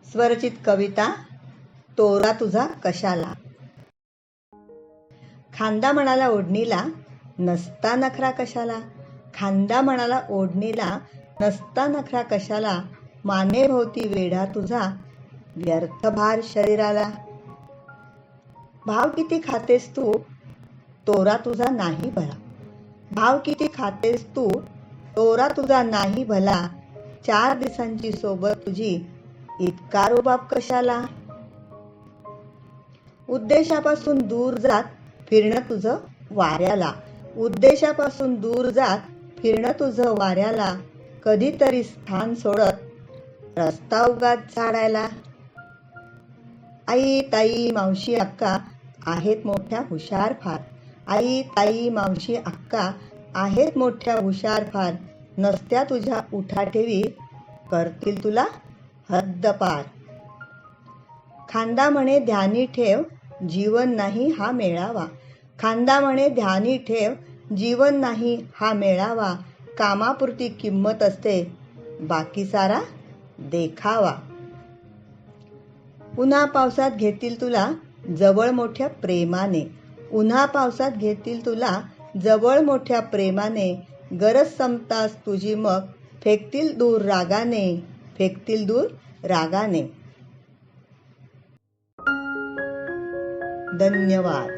स्वरचित कविता तोरा तुझा कशाला. खांदा म्हणाला ओढणीला नसता नखरा कशाला. खांदा म्हणाला ओढणीला नसता नखरा कशाला. माने भोवती वेढा तुझा व्यर्थ भार शरीराला. भाव किती खातेस तू तोरा तुझा नाही भला. भाव किती खातेस तू तोरा तुझा नाही भला. 4 दिवसांची सोबत तुझी इतका रुबाब कशाला. उद्देशापासून दूर जात फिरणं तुझं वाऱ्याला. उद्देशापासून दूर जात फिरणं तुझं वाऱ्याला. कधीतरी स्थान सोडत रस्ता उगाच झाडायला. आई ताई मावशी अक्का आहेत मोठ्या हुशार फार. आई ताई मावशी अक्का आहेत मोठ्या हुशार फार. नसत्या तुझ्या उठाठेवी करतील तुला हद्दपार. खांदा म्हणे ध्यानी ठेव जीवन नाही हा मेळावा. खांदा म्हणे ध्यानी ठेव जीवन नाही हा मेळावा. कामापुरती किंमत असते बाकी सारा देखावा. उन्हा पावसात घेतील तुला जवळ मोठ्या प्रेमाने. उन्हा पावसात घेतील तुला जवळ मोठ्या प्रेमाने. गरज संपताच तुझी मग फेकतील दूर रागाने. फेकतील दूर रागाने. धन्यवाद.